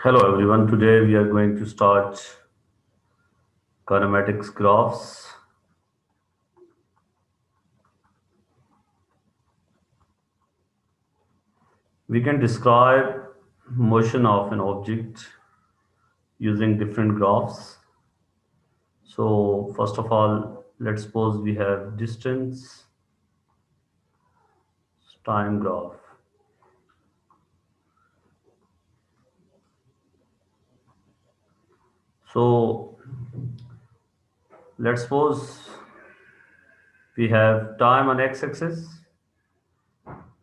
Hello everyone, today we are going to start kinematics graphs. We can describe motion of an object using different graphs. So first of all, let's suppose we have distance time graph. So let's suppose we have time on x-axis.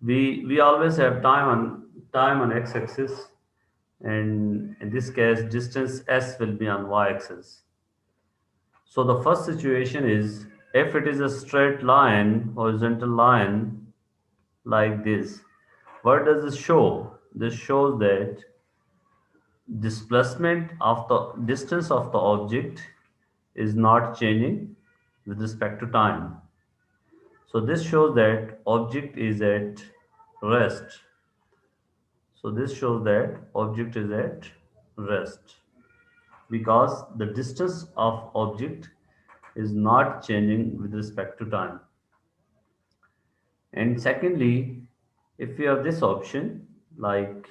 We always have time on x-axis, and in this case distance s will be on y-axis. So the first situation is if it is a straight line, horizontal line like this, what does this show? This shows that displacement of the distance of the object is not changing with respect to time. So this shows that object is at rest. So this shows that object is at rest because the distance of object is not changing with respect to time. And secondly, if we have this option, like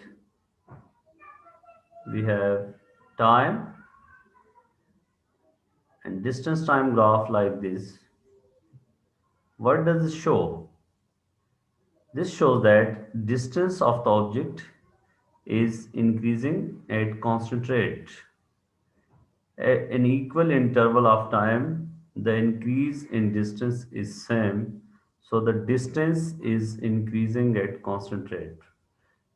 we have time and distance time graph like this, what does this show? This shows that distance of the object is increasing at constant rate. An equal interval of time, the increase in distance is same, so the distance is increasing at constant rate.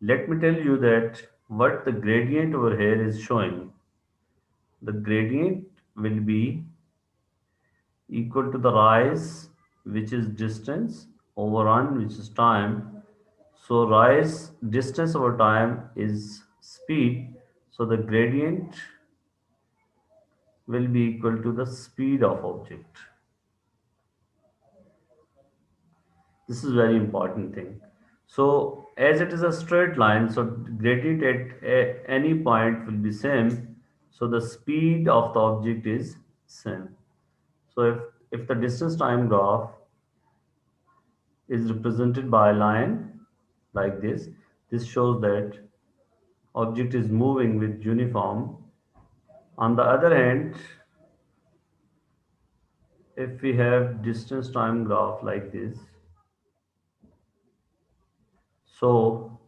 Let me tell you that what the gradient over here is showing. The gradient will be equal to the rise, which is distance, over run, which is time. So rise distance over time is speed. So the gradient will be equal to the speed of object. This is very important thing. So as it is a straight line, so gradient at any point will be same. So the speed of the object is same. So if the distance time graph is represented by a line like this shows that object is moving with uniform. On the other hand, if we have distance time graph like this, so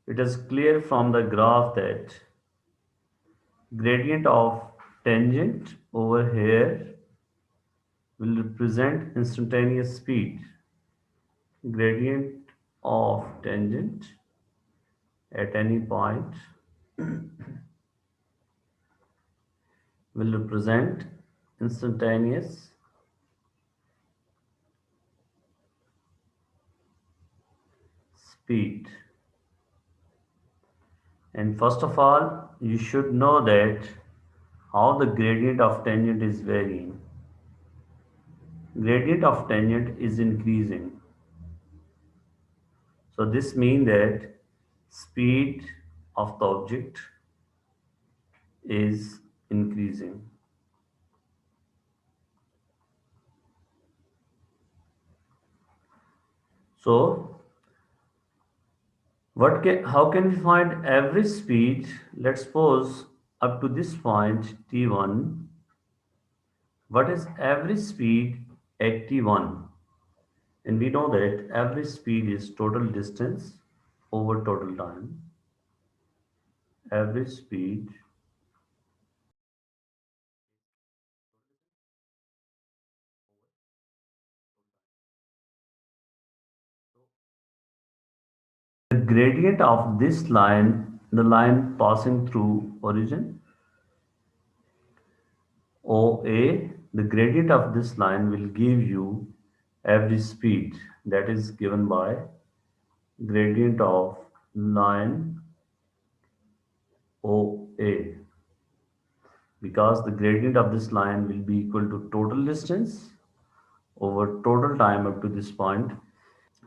it is clear from the graph that gradient of tangent over here will represent instantaneous speed. Gradient of tangent at any point will represent instantaneous speed. And first of all, you should know that how the gradient of tangent is varying. Gradient of tangent is increasing. So this means that speed of the object is increasing. So how can we find average speed? Let's suppose up to this point t1. What is average speed at t1? And we know that average speed is total distance over total time. Average speed the gradient of this line, the line passing through origin OA, the gradient of this line will give you average speed, that is given by gradient of line OA, because the gradient of this line will be equal to total distance over total time up to this point.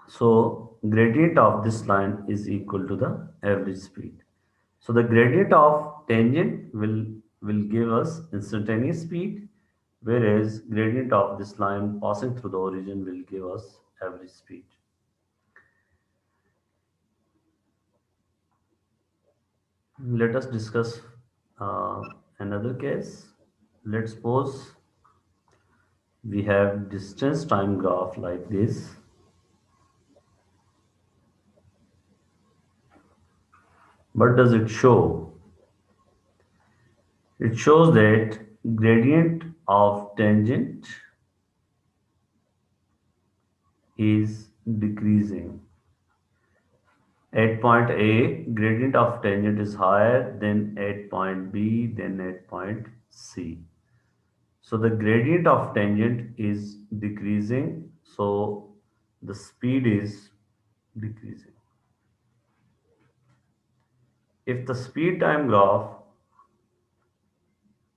So gradient of this line is equal to the average speed. So the gradient of tangent will give us instantaneous speed, whereas gradient of this line passing through the origin will give us average speed. Let us discuss another case. Let's suppose we have distance time graph like this. What does it show? It shows that gradient of tangent is decreasing. At point A, gradient of tangent is higher than at point B, then at point C. So the gradient of tangent is decreasing, so the speed is decreasing. If the speed time graph,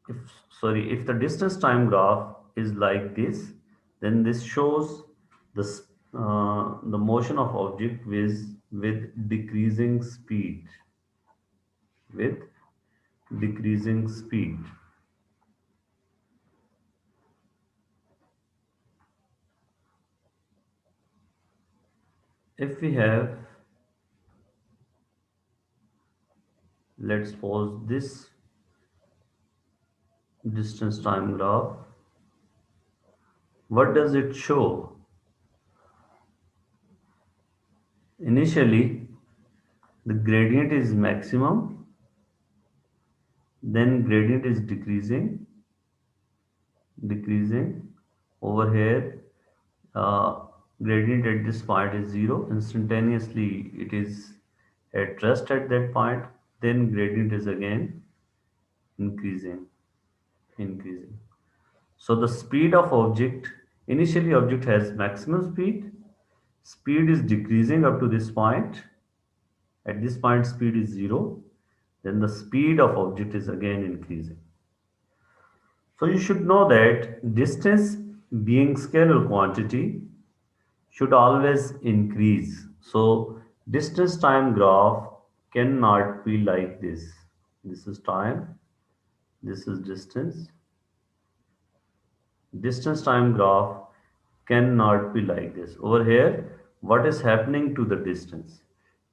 if if the distance time graph is like this, then this shows the motion of object with decreasing speed, with decreasing speed. If we have, let's pause this distance time graph, what does it show? Initially, the gradient is maximum, then gradient is decreasing. Over here, uh, gradient at this point is zero. Instantaneously, it is at rest at that point. Then gradient is again increasing, increasing. So the speed of object, initially object has maximum speed. Speed is decreasing up to this point. At this point, speed is zero. Then the speed of object is again increasing. So you should know that distance being scalar quantity should always increase. So distance time graph cannot be like this. This is time, this is distance. Distance time graph cannot be like this. Over here, what is happening to the distance?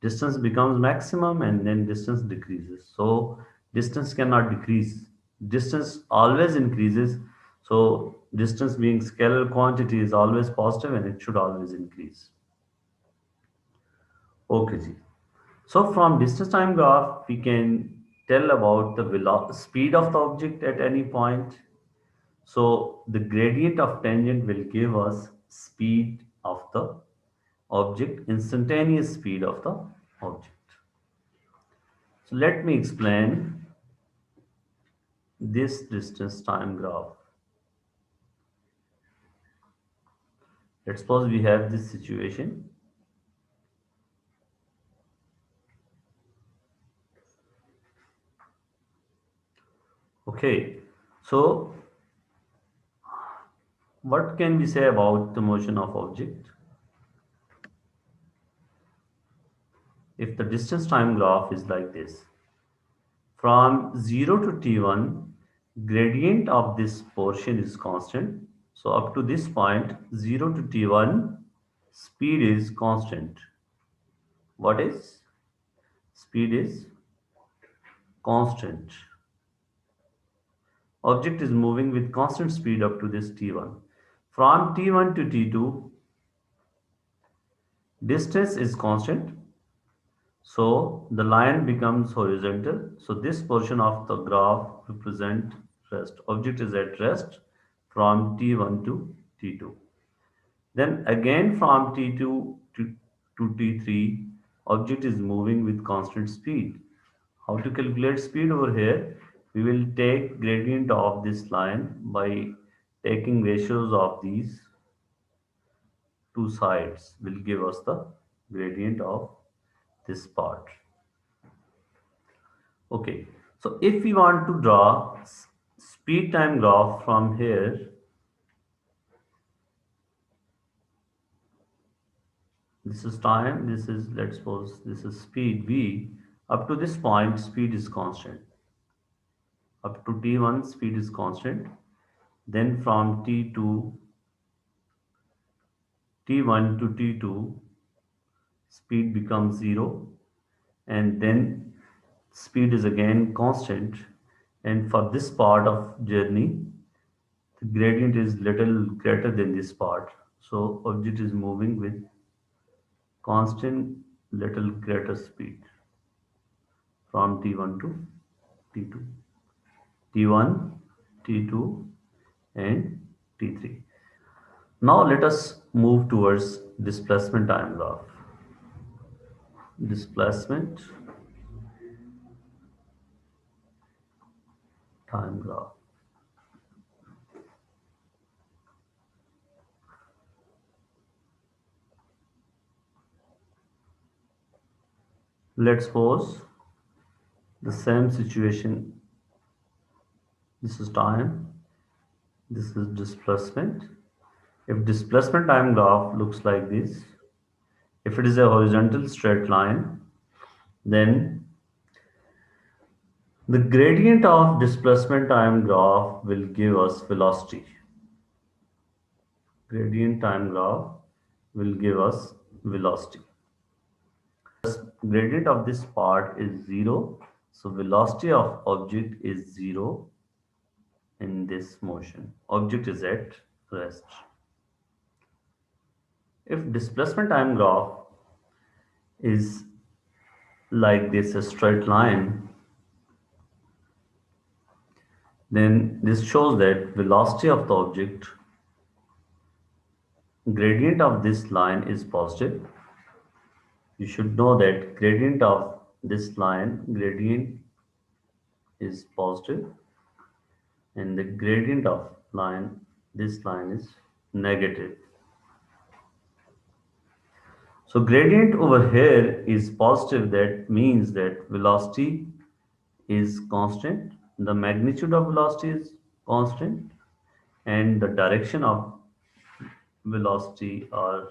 Distance becomes maximum and then distance decreases. So distance cannot decrease. Distance always increases. So distance being scalar quantity is always positive and it should always increase. Okay, ji. So from distance time graph, we can tell about the speed of the object at any point. So the gradient of tangent will give us speed of the object, instantaneous speed of the object. So let me explain this distance time graph. Let's suppose we have this situation. Okay, so what can we say about the motion of object? If the distance time graph is like this, from 0 to t1, gradient of this portion is constant. So up to this point, 0 to t1, speed is constant. What is? Speed is constant. Object is moving with constant speed up to this t1. From t1 to t2, distance is constant. So the line becomes horizontal. So this portion of the graph represent rest. Object is at rest from T1 to T2. Then again from T2 to T3, object is moving with constant speed. How to calculate speed over here? We will take gradient of this line by taking ratios of these two sides will give us the gradient of this part. Okay, so if we want to draw speed time graph from here, this is time, this is, let's suppose this is speed v. Up to this point, speed is constant. Up to t1, speed is constant. Then from t1 to t2, speed becomes 0, and then speed is again constant. And for this part of journey, the gradient is little greater than this part. So object is moving with constant little greater speed from t1 to t2, t1, t2, and t3. Now let us move towards displacement time graph. Displacement time graph. Let's suppose the same situation. This is time, this is displacement. If displacement time graph looks like this, if it is a horizontal straight line, then the gradient of displacement time graph will give us velocity. Gradient time graph will give us velocity. Gradient of this part is 0, so velocity of object is 0 in this motion. Object is at rest. If displacement time graph is like this, a straight line, then this shows that velocity of the object, gradient of this line is positive. You should know that gradient of this line, gradient is positive, and the gradient of line, this line is negative. So gradient over here is positive. That means that velocity is constant. The magnitude of velocity is constant, and the velocity or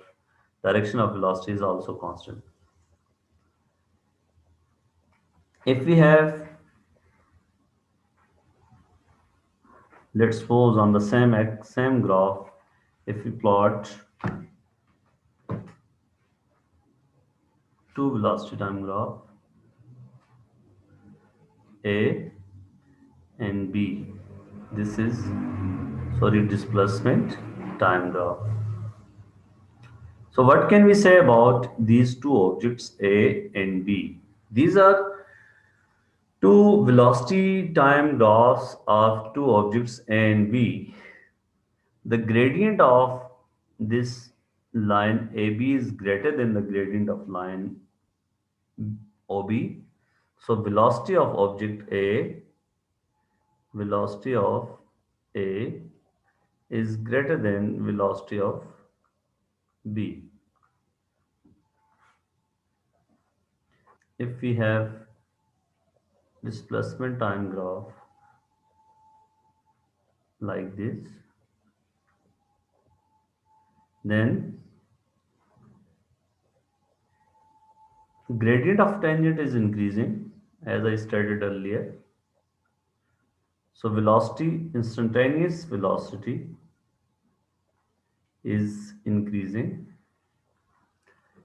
direction of velocity is also constant. If we have, let's suppose on the same graph, if we plot two velocity time graph A and B, this is, sorry, displacement time graph. So what can we say about these two objects A and B? These are two velocity time graphs of two objects A and B. The gradient of this line AB is greater than the gradient of line OB. So velocity of A is greater than velocity of B. If we have displacement time graph like this, then gradient of tangent is increasing as I stated earlier. So velocity, instantaneous velocity is increasing,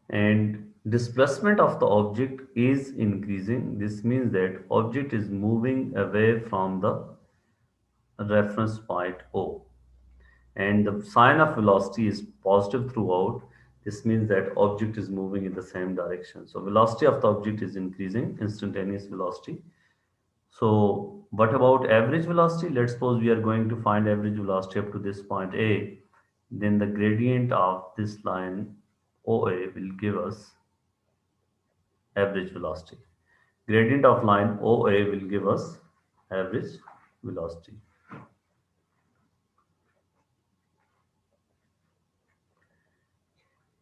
and displacement of the object is increasing. This means that object is moving away from the reference point O, and the sign of velocity is positive throughout. This means that object is moving in the same direction. So velocity of the object is increasing, instantaneous velocity. So what about average velocity? Let's suppose we are going to find average velocity up to this point A. Then the gradient of this line OA will give us average velocity. Gradient of line OA will give us average velocity.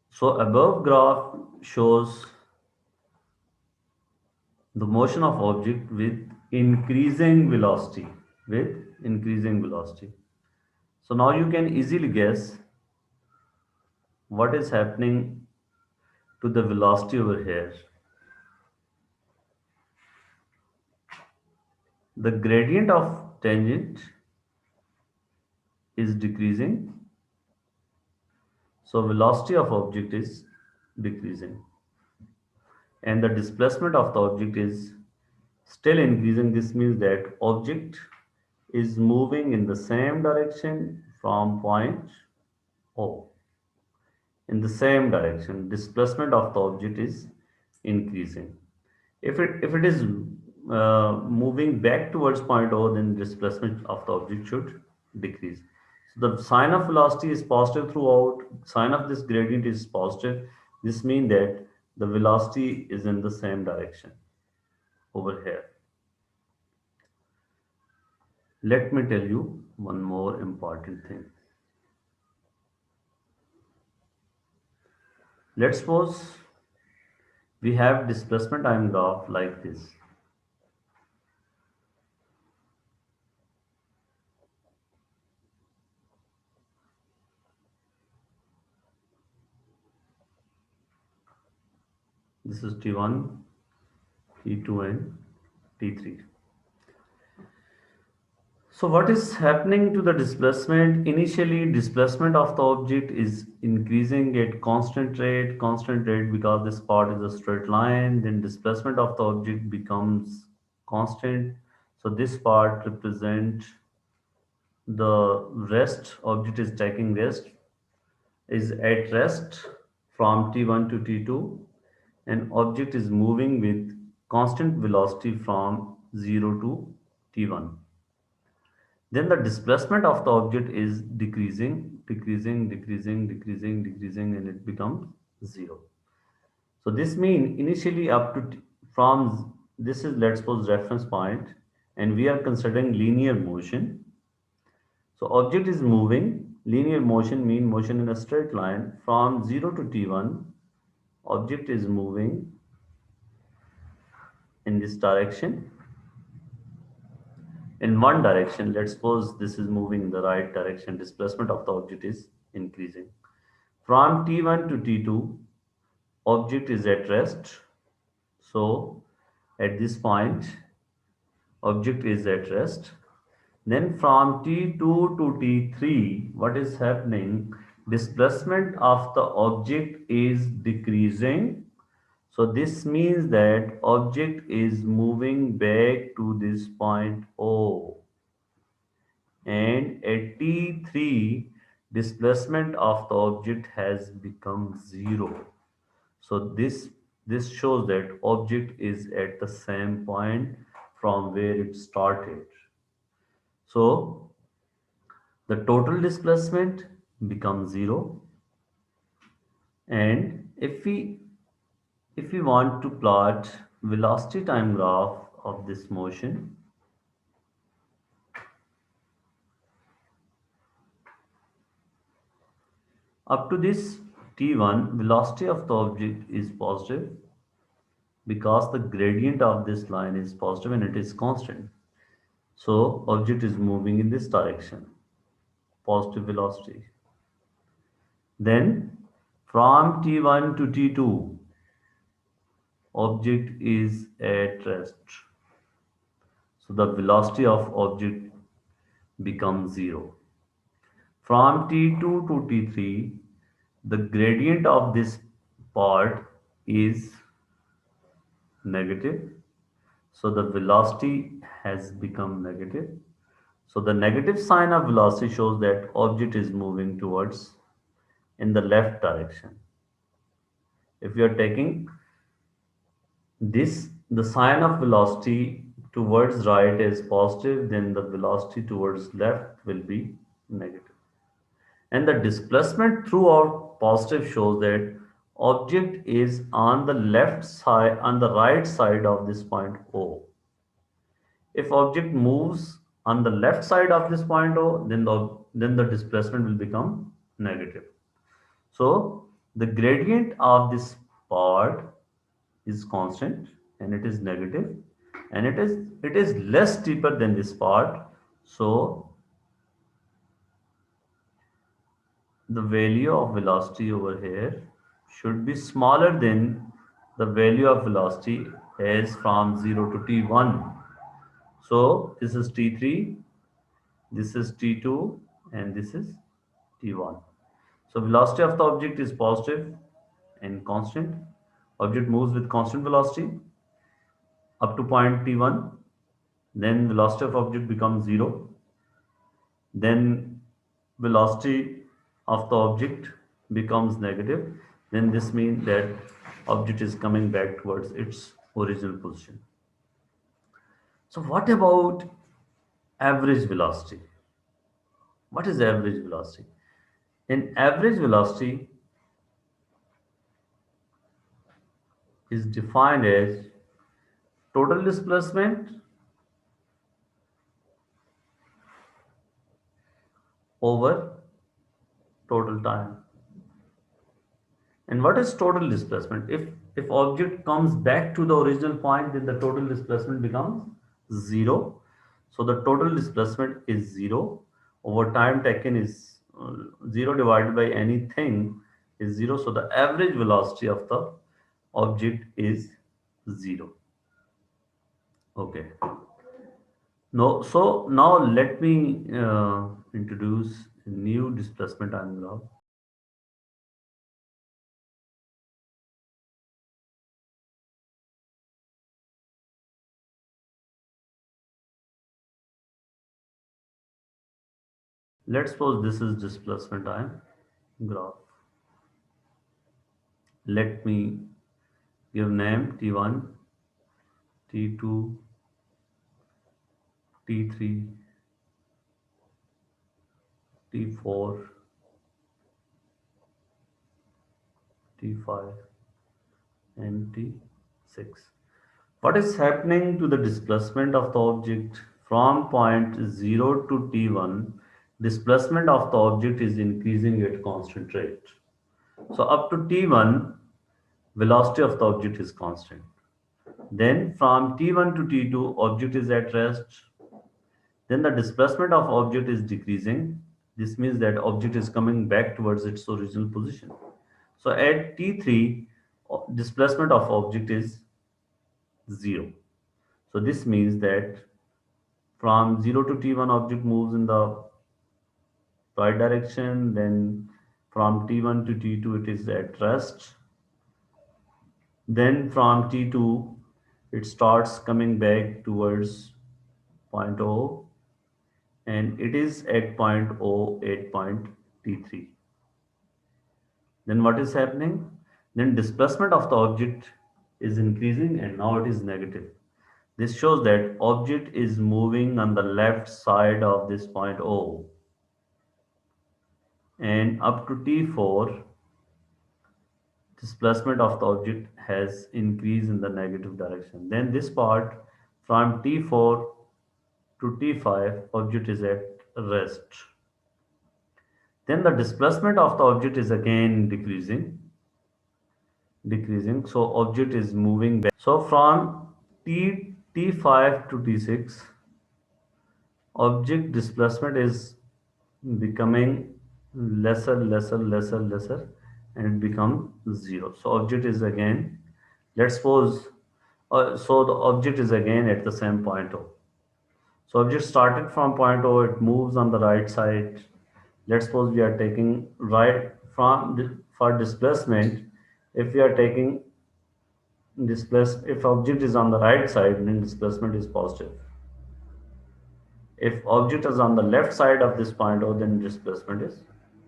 So above graph shows the motion of object with increasing velocity. With increasing velocity. So now you can easily guess what is happening to the velocity over here. The gradient of tangent is decreasing, so velocity of object is decreasing, and the displacement of the object is still increasing. This means that object is moving in the same direction from point O. In the same direction, displacement of the object is increasing. If it is moving back towards point O, then displacement of the object should decrease. So the sign of velocity is positive throughout. Sign of this gradient is positive. This means that the velocity is in the same direction over here. Let me tell you one more important thing. Let's suppose we have displacement time graph like this. This is T1, T2, and T3. So what is happening to the displacement? Initially, displacement of the object is increasing at constant rate because this part is a straight line. Then displacement of the object becomes constant. So this part represent the rest. Object is taking rest, is at rest from T1 to T2, and object is moving with constant velocity from 0 to T1. Then the displacement of the object is decreasing, and it becomes zero. So this means initially up to from this is, let's suppose, reference point, and we are considering linear motion. So object is moving. Linear motion mean motion in a straight line from 0 to T1. Object is moving in this direction, in one direction. Let's suppose this is moving in the right direction. Displacement of the object is increasing. From T1 to T2, object is at rest. So at this point, object is at rest. Then from T2 to T3, what is happening? Displacement of the object is decreasing. So this means that object is moving back to this point O. And at T3, displacement of the object has become zero. So this shows that object is at the same point from where it started. So the total displacement becomes zero. And if we want to plot velocity time graph of this motion, up to this T1, velocity of the object is positive because the gradient of this line is positive and it is constant. So object is moving in this direction, positive velocity. Then from T1 to T2, object is at rest. So the velocity of object becomes zero. From T2 to T3, the gradient of this part is negative. So the velocity has become negative. So the negative sign of velocity shows that object is moving towards in the left direction. If you are taking this, the sign of velocity towards right is positive, then the velocity towards left will be negative. And the displacement throughout positive shows that object is on the left side, on the right side of this point O. If object moves on the left side of this point O, then the displacement will become negative. So the gradient of this part is constant and it is negative, and it is less steeper than this part. So the value of velocity over here should be smaller than the value of velocity as from 0 to t1. So this is T3, this is T2, and this is T1. So velocity of the object is positive and constant. Object moves with constant velocity up to point T1. Then velocity of object becomes zero. Then velocity of the object becomes negative. Then this means that object is coming back towards its original position. So what about average velocity? What is average velocity? An average velocity is defined as total displacement over total time. And what is total displacement? If object comes back to the original point, then the total displacement becomes zero. So the total displacement is zero. Over time taken is zero divided by anything is zero. So the average velocity of the object is zero. Okay. No, so now let me introduce a new displacement time graph. Let's suppose this is displacement time graph. Let me give name T1, T2, T3, T4, T5, and T6. What is happening to the displacement of the object from point 0 to T1? Displacement of the object is increasing at constant rate. So up to T1, velocity of the object is constant. Then from T1 to T2, object is at rest. Then the displacement of object is decreasing. This means that object is coming back towards its original position. So at T3, displacement of object is 0. So this means that from 0 to T1, object moves in the right direction. Then from T1 to T2, it is at rest. Then from T2, it starts coming back towards point O, and it is at point O at point T3. Then what is happening? Then displacement of the object is increasing and now it is negative. This shows that object is moving on the left side of this point O, and up to T4, displacement of the object has increased in the negative direction. Then this part from T4 to T5, object is at rest. Then the displacement of the object is again decreasing. So object is moving back. So from T5 to T6, object displacement is becoming lesser, and it becomes zero. So object is again, let's suppose, so the object is again at the same point O. So object started from point O, it moves on the right side. Let's suppose we are taking right from for displacement. If we are taking if object is on the right side, then displacement is positive. If object is on the left side of this point O, then displacement is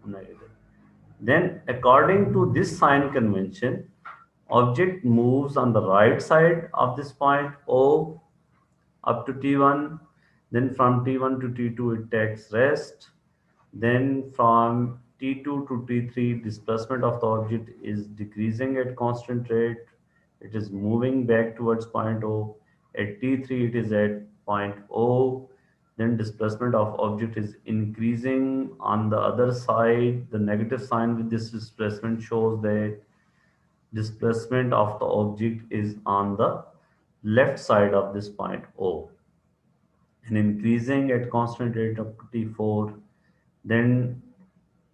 negative. Then according to this sign convention, object moves on the right side of this point O up to T1. Then from T1 to T2, it takes rest. Then from T2 to T3, displacement of the object is decreasing at constant rate. It is moving back towards point O. At T3, it is at point O. Then displacement of object is increasing on the other side. The negative sign with this displacement shows that displacement of the object is on the left side of this point O, and increasing at constant rate up to T4. Then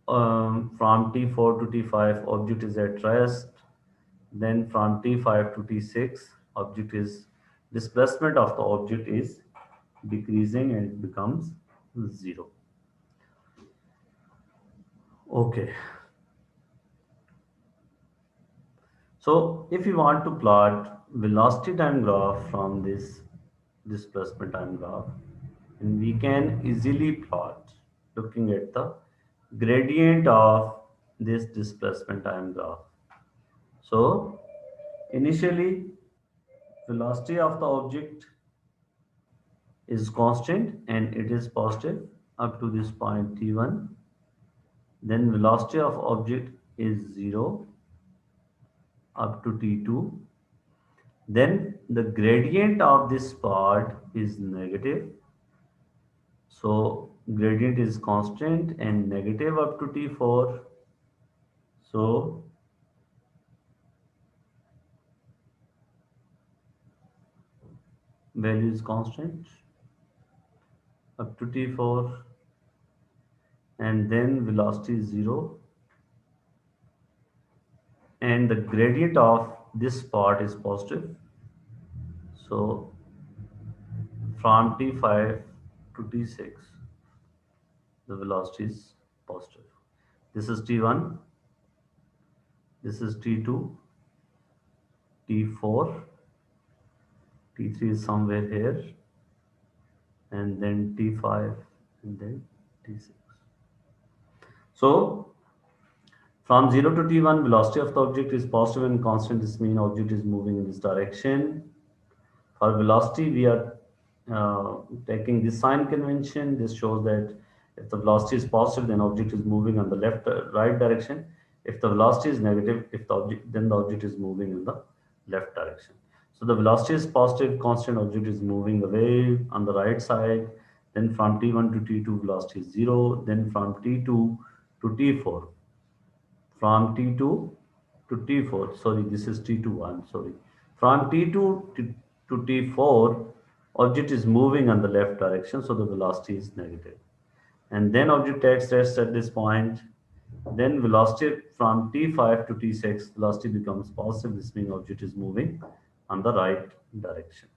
from T4 to T5, object is at rest. Then from T5 to T6, object is displacement of the object is decreasing and it becomes 0. Okay, so if you want to plot velocity time graph from this displacement time graph, and we can easily plot looking at the gradient of this displacement time graph. So initially velocity of the object is constant and it is positive up to this point t1. Then velocity of object is 0 up to t2. Then the gradient of this part is negative. So gradient is constant and negative up to t4. So value is constant up to t4, and then velocity is 0, and the gradient of this part is positive. So from t5 to t6 the velocity is positive. This is t1, this is t2, t4, t3 is somewhere here, and then t5, and then t6. So from 0 to t1 velocity of the object is positive and constant. This means object is moving in this direction. For velocity, we are taking this sign convention. This shows that if the velocity is positive, then object is moving on the left right direction. If the velocity is negative, if the object then the object is moving in the left direction. So the velocity is positive, constant object is moving away on the right side. Then from t1 to t2 velocity is 0. Then from t2 to t4, from T2 to T4, sorry, this is T2, I'm sorry. From T2 to T4, object is moving on the left direction, so the velocity is negative. And then object takes rest at this point. Then velocity from T5 to T6, velocity becomes positive. This means object is moving on the right direction.